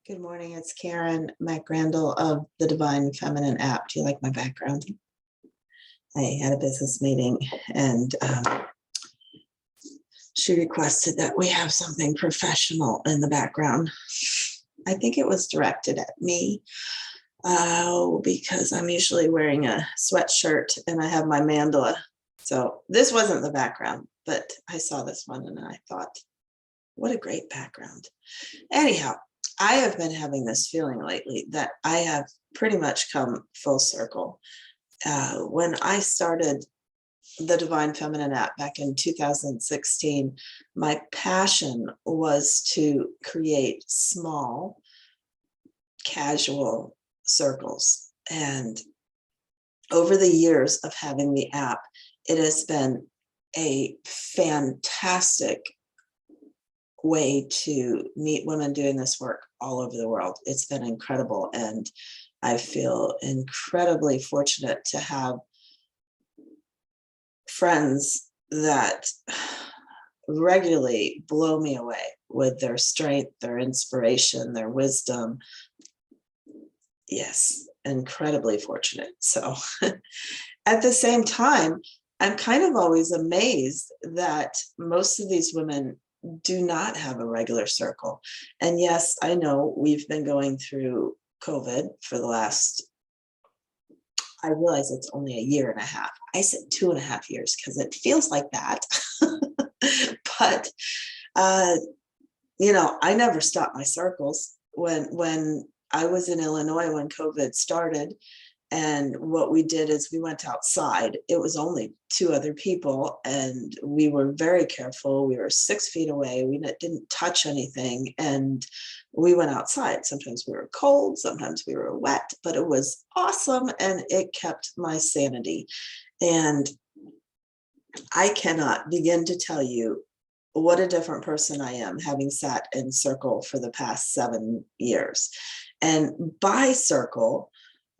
Good morning, it's Karen McRandall of the Divine Feminine app. Do you like my background? I had a business meeting and she requested that we have something professional in the background. I think it was directed at me because I'm usually wearing a sweatshirt and I have my mandala. So this wasn't the background, but I saw this one and I thought, what a great background. Anyhow, I have been having this feeling lately that I have pretty much come full circle. When I started the Divine Feminine app back in 2016, my passion was to create small, casual circles. And over the years of having the app, it has been a fantastic way to meet women doing this work all over the world. It's been incredible. And I feel incredibly fortunate to have friends that regularly blow me away with their strength, their inspiration, their wisdom. Yes, incredibly fortunate. So at the same time, I'm kind of always amazed that most of these women do not have a regular circle. And yes, I know we've been going through COVID for the last, I realize it's only a year and a half. I said 2.5 years because it feels like that. But, I never stopped my circles. When I was in Illinois, when COVID started, and what we did is we went outside. It was only 2 other people and we were very careful. We were 6 feet away. We didn't touch anything and we went outside. Sometimes we were cold, sometimes we were wet, but it was awesome and it kept my sanity. And I cannot begin to tell you what a different person I am having sat in circle for the past 7 years. And by circle,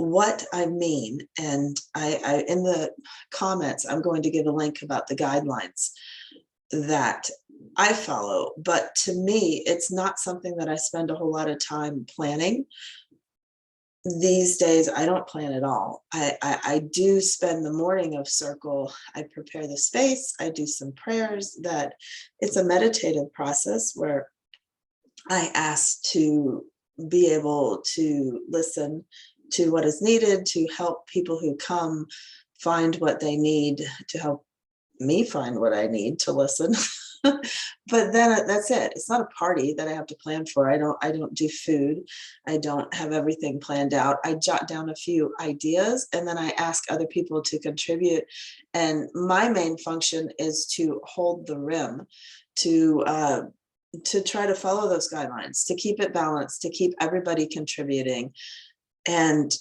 what I mean, and I in the comments, I'm going to give a link about the guidelines that I follow. But to me, it's not something that I spend a whole lot of time planning. These days, I don't plan at all. I do spend the morning of circle. I prepare the space. I do some prayers. That it's a meditative process where I ask to be able to listen to what is needed to help people who come find what they need, to help me find what I need to listen. But then that's it. It's not a party that I have to plan for. I don't do food. I don't have everything planned out. I jot down a few ideas and then I ask other people to contribute. And my main function is to hold the rim, to try to follow those guidelines, to keep it balanced, to keep everybody contributing. And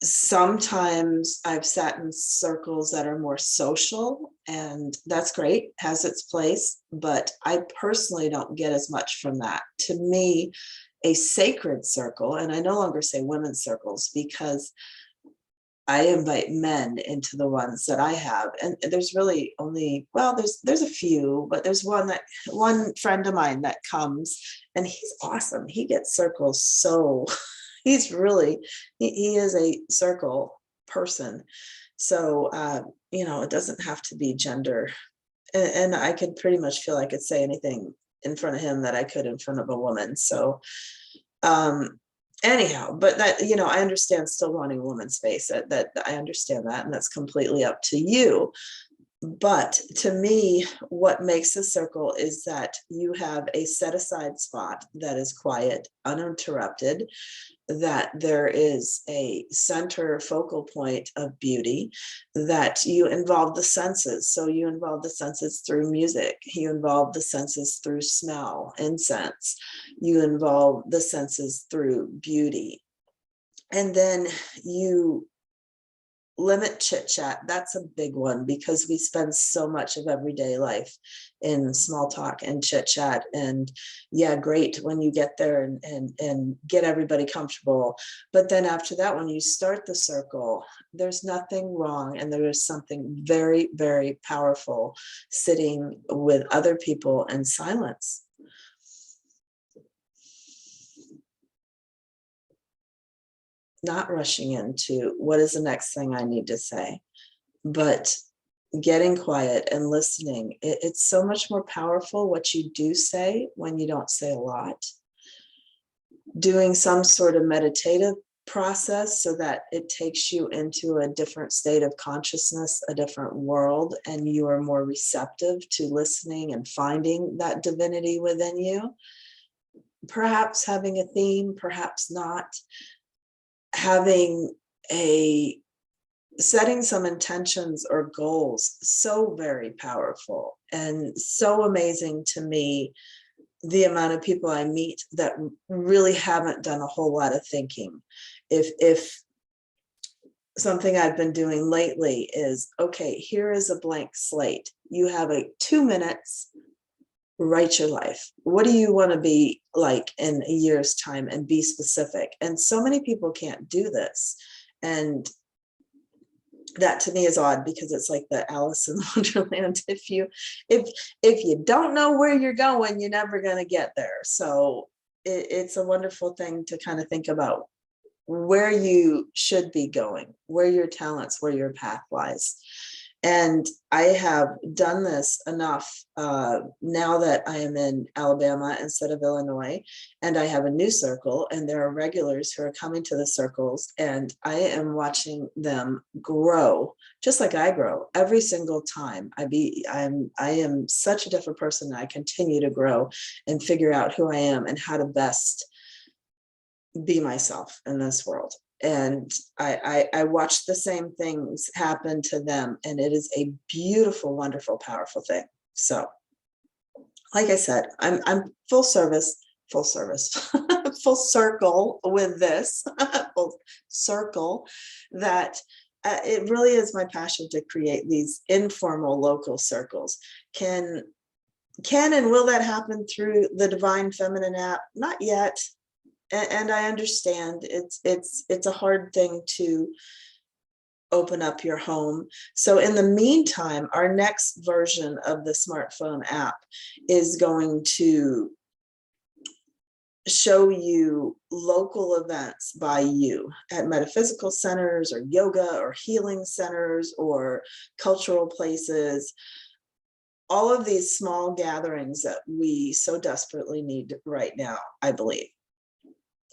sometimes I've sat in circles that are more social, and that's great, has its place, but I personally don't get as much from that. To me, a sacred circle, and I no longer say women's circles because I invite men into the ones that I have. And there's really only, well, there's a few, but there's one friend of mine that comes and he's awesome. He gets circles. So he's really, he is a circle person. So, it doesn't have to be gender. And I could pretty much feel I could say anything in front of him that I could in front of a woman. So, anyhow, but that, I understand still wanting a woman's space, that I understand that, and that's completely up to you. But to me, what makes a circle is that you have a set aside spot that is quiet, uninterrupted, that there is a center focal point of beauty, that you involve the senses. So you involve the senses through music, you involve the senses through smell, incense, you involve the senses through beauty. And then you limit chit chat. That's a big one because we spend so much of everyday life in small talk and chit chat. And yeah, great when you get there and get everybody comfortable. But then after that, when you start the circle, there's nothing wrong. And there is something very, very powerful sitting with other people in silence. not rushing into what is the next thing I need to say, but getting quiet and listening. It's so much more powerful what you do say when you don't say a lot. Doing some sort of meditative process so that it takes you into a different state of consciousness, a different world, and you are more receptive to listening and finding that divinity within you. Perhaps having a theme, perhaps not. Having setting some intentions or goals, so very powerful and so amazing to me. The amount of people I meet that really haven't done a whole lot of thinking. If something I've been doing lately is, okay, here is a blank slate. You have 2 minutes, write your life. What do you want to be like in a year's time, and be specific? And so many people can't do this. And that to me is odd, because it's like the Alice in Wonderland. If you don't know where you're going, you're never going to get there. So it's a wonderful thing to kind of think about where you should be going, where your talents, where your path lies. And I have done this enough now that I am in Alabama instead of Illinois, and I have a new circle, and there are regulars who are coming to the circles, and I am watching them grow, just like I grow every single time. I am such a different person. I continue to grow and figure out who I am and how to best be myself in this world. And I watch the same things happen to them, and it is a beautiful, wonderful, powerful thing. So, like I said, I'm full service, full circle with this, full circle, that it really is my passion to create these informal local circles. Can and will that happen through the Divine Feminine app? Not yet. And I understand it's a hard thing to open up your home. So in the meantime, our next version of the smartphone app is going to show you local events by you at metaphysical centers or yoga or healing centers or cultural places. All of these small gatherings that we so desperately need right now, I believe.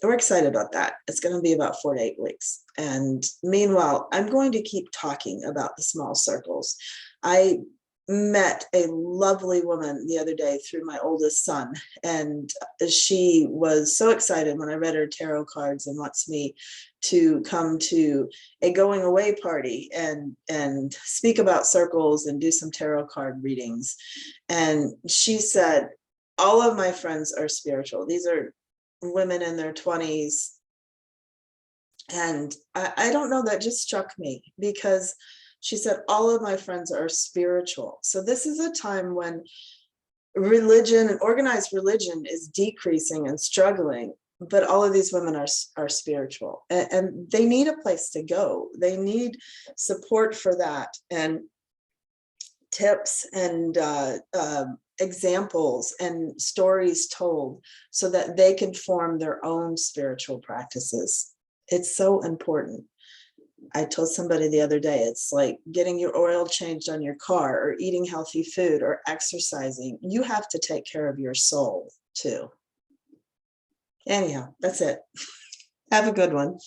We're excited about that. It's going to be about 4 to 8 weeks. And meanwhile, I'm going to keep talking about the small circles. I met a lovely woman the other day through my oldest son, and she was so excited when I read her tarot cards and wants me to come to a going away party and speak about circles and do some tarot card readings. And she said, all of my friends are spiritual. These are women in their 20s. And I don't know, that just struck me, because she said, all of my friends are spiritual. So this is a time when religion and organized religion is decreasing and struggling, but all of these women are spiritual, and they need a place to go. They need support for that, and tips and examples and stories told, so that they can form their own spiritual practices. It's so important. I told somebody the other day, it's like getting your oil changed on your car, or eating healthy food, or exercising. You have to take care of your soul too. Anyhow, that's it. Have a good one.